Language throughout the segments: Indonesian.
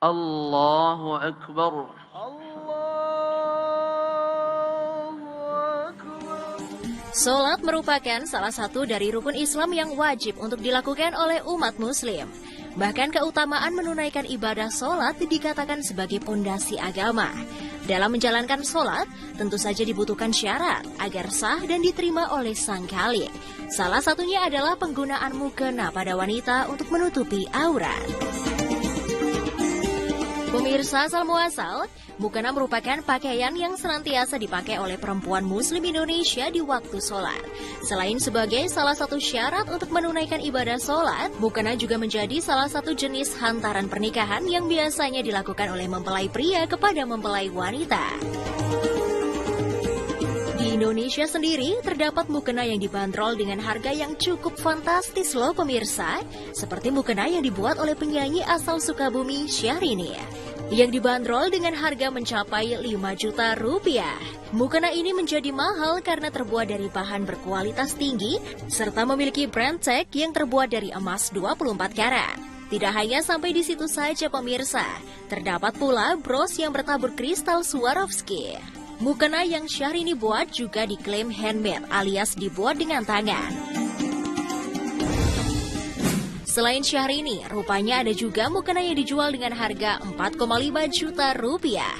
Allahu Akbar. Sholat merupakan salah satu dari rukun Islam yang wajib untuk dilakukan oleh umat muslim. Bahkan keutamaan menunaikan ibadah sholat dikatakan sebagai pondasi agama. Dalam menjalankan sholat, tentu saja dibutuhkan syarat agar sah dan diterima oleh Sang Khalik. Salah satunya adalah penggunaan mukena pada wanita untuk menutupi aurat. Pemirsa asal muasal, mukena merupakan pakaian yang senantiasa dipakai oleh perempuan muslim Indonesia di waktu sholat. Selain sebagai salah satu syarat untuk menunaikan ibadah sholat, mukena juga menjadi salah satu jenis hantaran pernikahan yang biasanya dilakukan oleh mempelai pria kepada mempelai wanita. Di Indonesia sendiri, terdapat mukena yang dibanderol dengan harga yang cukup fantastis loh pemirsa. Seperti mukena yang dibuat oleh penyanyi asal Sukabumi, Syahrini, yang dibanderol dengan harga mencapai 5 juta rupiah. Mukena ini menjadi mahal karena terbuat dari bahan berkualitas tinggi, serta memiliki brand tag yang terbuat dari emas 24 karat. Tidak hanya sampai di situ saja pemirsa, terdapat pula bros yang bertabur kristal Swarovski. Mukena yang Syahrini buat juga diklaim handmade alias dibuat dengan tangan. Selain Syahrini, rupanya ada juga mukena yang dijual dengan harga 4,5 juta rupiah.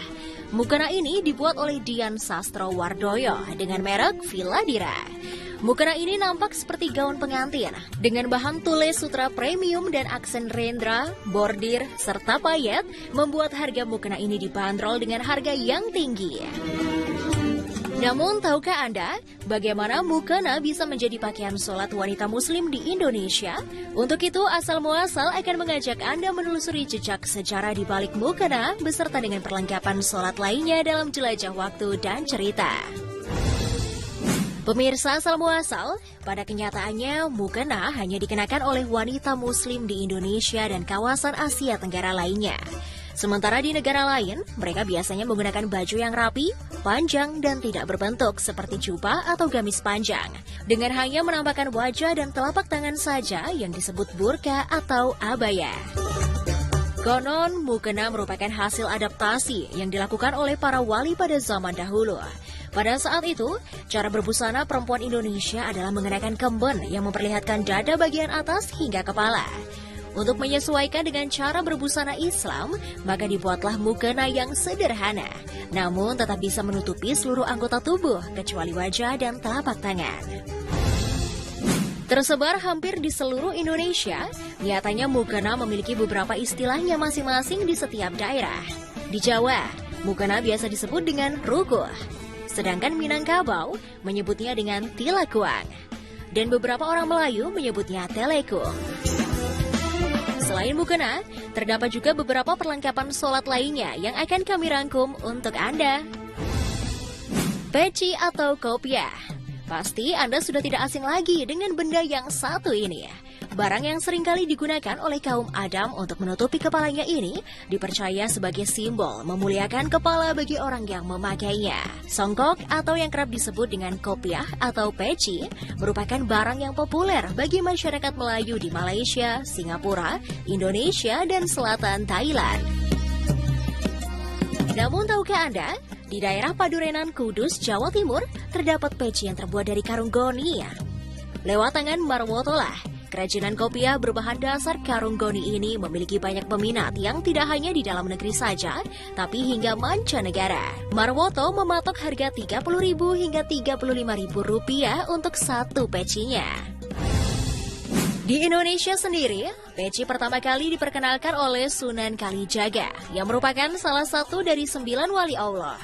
Mukena ini dibuat oleh Dian Sastrowardoyo dengan merek Villadira. Mukena ini nampak seperti gaun pengantin dengan bahan tules sutra premium dan aksen rendra, bordir, serta payet, membuat harga mukena ini dibanderol dengan harga yang tinggi. Namun, tahukah Anda bagaimana mukena bisa menjadi pakaian sholat wanita muslim di Indonesia? Untuk itu, asal muasal akan mengajak Anda menelusuri jejak sejarah di balik mukena beserta dengan perlengkapan sholat lainnya dalam jelajah waktu dan cerita. Pemirsa asal muasal, pada kenyataannya mukena hanya dikenakan oleh wanita muslim di Indonesia dan kawasan Asia Tenggara lainnya. Sementara di negara lain, mereka biasanya menggunakan baju yang rapi, panjang, dan tidak berbentuk seperti jubah atau gamis panjang, dengan hanya menampakkan wajah dan telapak tangan saja yang disebut burka atau abaya. Konon, mukena merupakan hasil adaptasi yang dilakukan oleh para wali pada zaman dahulu. Pada saat itu, cara berbusana perempuan Indonesia adalah mengenakan kemben yang memperlihatkan dada bagian atas hingga kepala. Untuk menyesuaikan dengan cara berbusana Islam, maka dibuatlah mukena yang sederhana, namun tetap bisa menutupi seluruh anggota tubuh kecuali wajah dan telapak tangan. Tersebar hampir di seluruh Indonesia, nyatanya mukena memiliki beberapa istilahnya masing-masing di setiap daerah. Di Jawa, mukena biasa disebut dengan rukuh, sedangkan Minangkabau menyebutnya dengan tilakuang, dan beberapa orang Melayu menyebutnya telekung. Selain mukena, terdapat juga beberapa perlengkapan sholat lainnya yang akan kami rangkum untuk Anda. Peci atau kopiah. Pasti Anda sudah tidak asing lagi dengan benda yang satu ini. Barang yang seringkali digunakan oleh kaum Adam untuk menutupi kepalanya ini dipercaya sebagai simbol memuliakan kepala bagi orang yang memakainya. Songkok atau yang kerap disebut dengan kopiah atau peci merupakan barang yang populer bagi masyarakat Melayu di Malaysia, Singapura, Indonesia, dan selatan Thailand. Namun tahukah Anda, di daerah Padurenan Kudus, Jawa Timur, terdapat peci yang terbuat dari karung goni. Lewat tangan Marwotolah, kerajinan kopiah berbahan dasar karung goni ini memiliki banyak peminat yang tidak hanya di dalam negeri saja, tapi hingga mancanegara. Marwoto mematok harga Rp30.000 hingga Rp35.000 untuk satu pecinya. Di Indonesia sendiri, peci pertama kali diperkenalkan oleh Sunan Kalijaga, yang merupakan salah satu dari 9 wali Allah.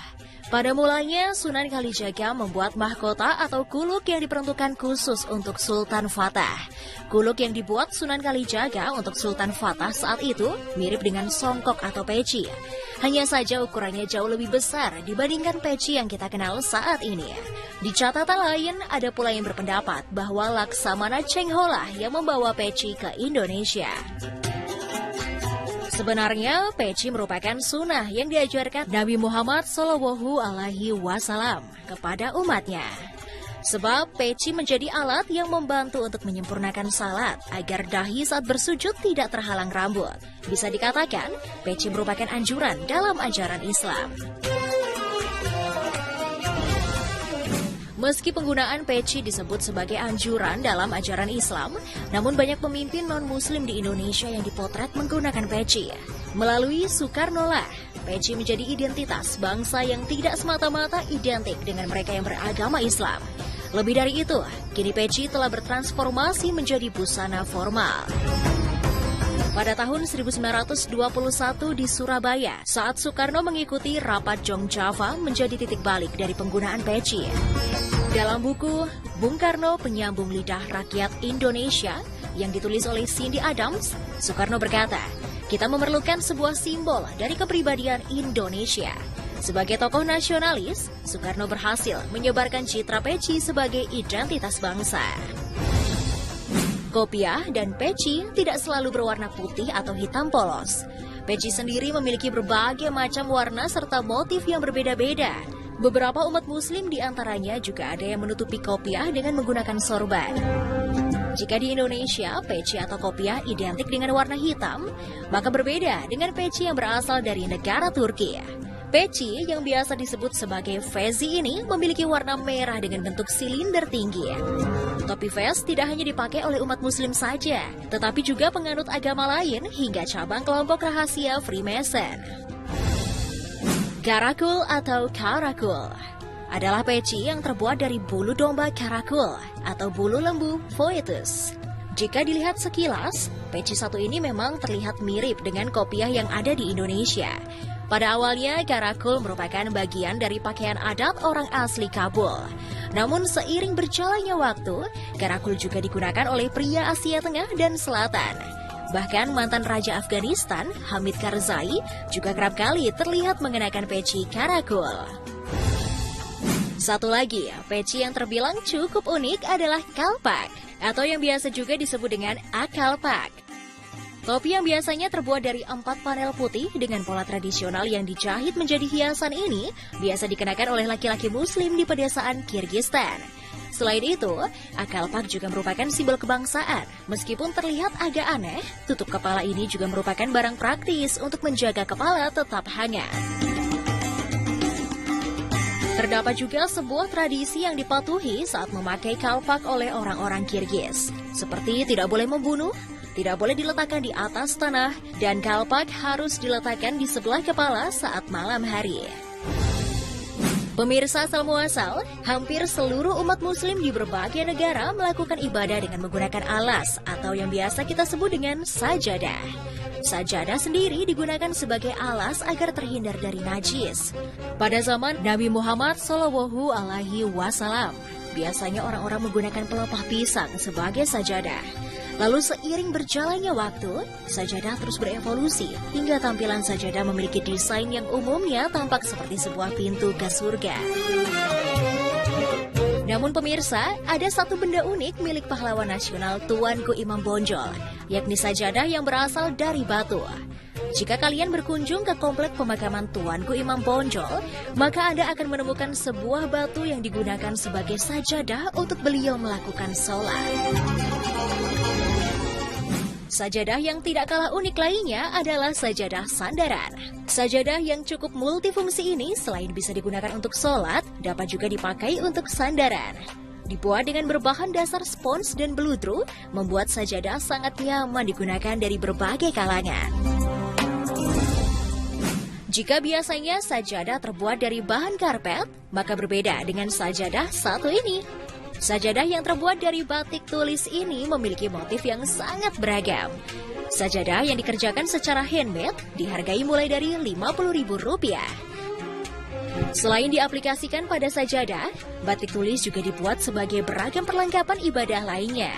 Pada mulanya, Sunan Kalijaga membuat mahkota atau kuluk yang diperuntukkan khusus untuk Sultan Fatah. Kuluk yang dibuat Sunan Kalijaga untuk Sultan Fatah saat itu mirip dengan songkok atau peci. Hanya saja ukurannya jauh lebih besar dibandingkan peci yang kita kenal saat ini. Di catatan lain, ada pula yang berpendapat bahwa Laksamana Chengholah yang membawa peci ke Indonesia. Sebenarnya, peci merupakan sunnah yang diajarkan Nabi Muhammad SAW kepada umatnya. Sebab peci menjadi alat yang membantu untuk menyempurnakan salat agar dahi saat bersujud tidak terhalang rambut. Bisa dikatakan, peci merupakan anjuran dalam ajaran Islam. Meski penggunaan peci disebut sebagai anjuran dalam ajaran Islam, namun banyak pemimpin non-muslim di Indonesia yang dipotret menggunakan peci. Melalui Soekarno lah, peci menjadi identitas bangsa yang tidak semata-mata identik dengan mereka yang beragama Islam. Lebih dari itu, kini peci telah bertransformasi menjadi busana formal. Pada tahun 1921 di Surabaya, saat Soekarno mengikuti rapat Jong Java menjadi titik balik dari penggunaan peci. Dalam buku Bung Karno Penyambung Lidah Rakyat Indonesia yang ditulis oleh Cindy Adams, Soekarno berkata, "Kita memerlukan sebuah simbol dari kepribadian Indonesia." Sebagai tokoh nasionalis, Soekarno berhasil menyebarkan citra peci sebagai identitas bangsa. Kopiah dan peci tidak selalu berwarna putih atau hitam polos. Peci sendiri memiliki berbagai macam warna serta motif yang berbeda-beda. Beberapa umat muslim diantaranya juga ada yang menutupi kopiah dengan menggunakan sorban. Jika di Indonesia, peci atau kopiah identik dengan warna hitam, maka berbeda dengan peci yang berasal dari negara Turki. Peci yang biasa disebut sebagai fezi ini memiliki warna merah dengan bentuk silinder tinggi. Topi fez tidak hanya dipakai oleh umat muslim saja, tetapi juga penganut agama lain hingga cabang kelompok rahasia Freemason. Karakul atau karakul adalah peci yang terbuat dari bulu domba karakul atau bulu lembu Phoetus. Jika dilihat sekilas, peci satu ini memang terlihat mirip dengan kopiah yang ada di Indonesia. Pada awalnya, karakul merupakan bagian dari pakaian adat orang asli Kabul. Namun seiring berjalannya waktu, karakul juga digunakan oleh pria Asia Tengah dan Selatan. Bahkan mantan Raja Afghanistan, Hamid Karzai, juga kerap kali terlihat mengenakan peci karakul. Satu lagi, peci yang terbilang cukup unik adalah kalpak, atau yang biasa juga disebut dengan akalpak. Topi yang biasanya terbuat dari 4 panel putih dengan pola tradisional yang dijahit menjadi hiasan ini, biasa dikenakan oleh laki-laki muslim di pedesaan Kyrgyzstan. Selain itu, akalpak juga merupakan simbol kebangsaan. Meskipun terlihat agak aneh, tutup kepala ini juga merupakan barang praktis untuk menjaga kepala tetap hangat. Terdapat juga sebuah tradisi yang dipatuhi saat memakai kalpak oleh orang-orang Kirgiz. Seperti tidak boleh membunuh, tidak boleh diletakkan di atas tanah, dan kalpak harus diletakkan di sebelah kepala saat malam hari. Pemirsa asal muasal, hampir seluruh umat muslim di berbagai negara melakukan ibadah dengan menggunakan alas atau yang biasa kita sebut dengan sajadah. Sajadah sendiri digunakan sebagai alas agar terhindar dari najis. Pada zaman Nabi Muhammad SAW, biasanya orang-orang menggunakan pelepah pisang sebagai sajadah. Lalu seiring berjalannya waktu, sajadah terus berevolusi hingga tampilan sajadah memiliki desain yang umumnya tampak seperti sebuah pintu ke surga. Namun pemirsa, ada satu benda unik milik pahlawan nasional Tuanku Imam Bonjol, yakni sajadah yang berasal dari batu. Jika kalian berkunjung ke komplek pemakaman Tuanku Imam Bonjol, maka Anda akan menemukan sebuah batu yang digunakan sebagai sajadah untuk beliau melakukan sholat. Sajadah yang tidak kalah unik lainnya adalah sajadah sandaran. Sajadah yang cukup multifungsi ini selain bisa digunakan untuk sholat, dapat juga dipakai untuk sandaran. Dibuat dengan berbahan dasar spons dan beludru, membuat sajadah sangat nyaman digunakan dari berbagai kalangan. Jika biasanya sajadah terbuat dari bahan karpet, maka berbeda dengan sajadah satu ini. Sajadah yang terbuat dari batik tulis ini memiliki motif yang sangat beragam. Sajadah yang dikerjakan secara handmade dihargai mulai dari Rp50.000. Selain diaplikasikan pada sajadah, batik tulis juga dibuat sebagai beragam perlengkapan ibadah lainnya.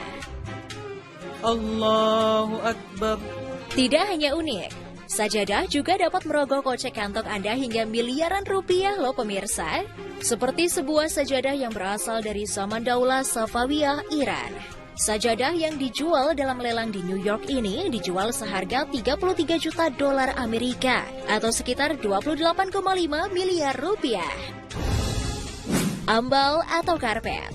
Allahu Akbar. Tidak hanya unik, sajadah juga dapat merogoh kocek kantong Anda hingga miliaran rupiah loh pemirsa. Seperti sebuah sajadah yang berasal dari zaman Daulah Safawiyah Iran. Sajadah yang dijual dalam lelang di New York ini dijual seharga $33 juta Amerika atau sekitar 28,5 miliar rupiah. Ambal atau karpet.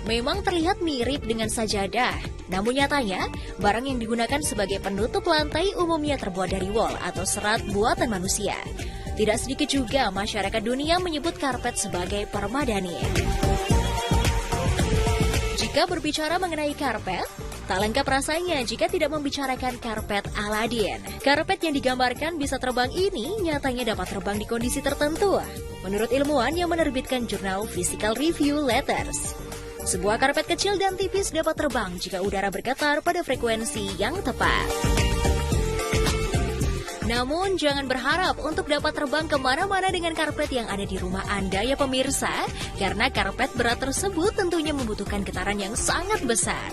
Memang terlihat mirip dengan sajadah, namun nyatanya barang yang digunakan sebagai penutup lantai umumnya terbuat dari wol atau serat buatan manusia. Tidak sedikit juga masyarakat dunia menyebut karpet sebagai permadani. Jika berbicara mengenai karpet, tak lengkap rasanya jika tidak membicarakan karpet Aladin. Karpet yang digambarkan bisa terbang ini nyatanya dapat terbang di kondisi tertentu, menurut ilmuwan yang menerbitkan jurnal Physical Review Letters. Sebuah karpet kecil dan tipis dapat terbang jika udara bergetar pada frekuensi yang tepat. Namun jangan berharap untuk dapat terbang kemana-mana dengan karpet yang ada di rumah Anda ya pemirsa, karena karpet berat tersebut tentunya membutuhkan getaran yang sangat besar.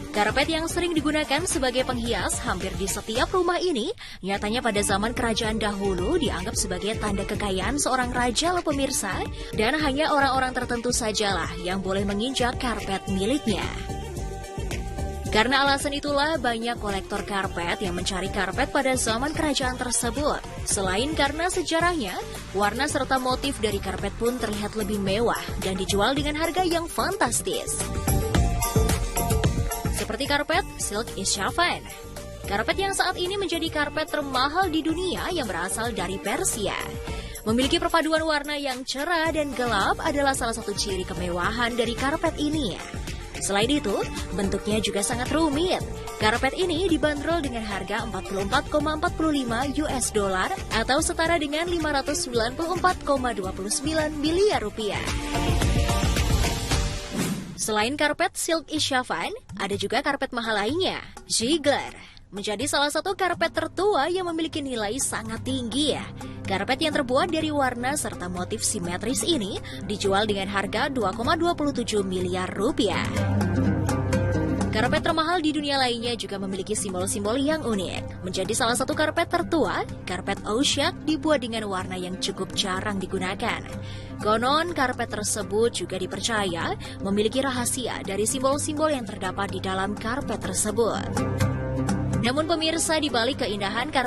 Karpet yang sering digunakan sebagai penghias hampir di setiap rumah ini, nyatanya pada zaman kerajaan dahulu dianggap sebagai tanda kekayaan seorang raja loh pemirsa, dan hanya orang-orang tertentu sajalah yang boleh menginjak karpet miliknya. Karena alasan itulah banyak kolektor karpet yang mencari karpet pada zaman kerajaan tersebut. Selain karena sejarahnya, warna serta motif dari karpet pun terlihat lebih mewah dan dijual dengan harga yang fantastis. Seperti karpet Silk Isyavan. Karpet yang saat ini menjadi karpet termahal di dunia yang berasal dari Persia. Memiliki perpaduan warna yang cerah dan gelap adalah salah satu ciri kemewahan dari karpet ini. Selain itu, bentuknya juga sangat rumit. Karpet ini dibanderol dengan harga 44,45 US dollar atau setara dengan 594,29 miliar rupiah. Selain karpet Silk Isyavan, ada juga karpet mahal lainnya, Ziegler. Menjadi salah satu karpet tertua yang memiliki nilai sangat tinggi ya. Karpet yang terbuat dari warna serta motif simetris ini dijual dengan harga 2,27 miliar rupiah. Karpet termahal di dunia lainnya juga memiliki simbol-simbol yang unik. Menjadi salah satu karpet tertua, karpet Oshak dibuat dengan warna yang cukup jarang digunakan. Konon, karpet tersebut juga dipercaya memiliki rahasia dari simbol-simbol yang terdapat di dalam karpet tersebut. Namun pemirsa, di balik keindahan karpet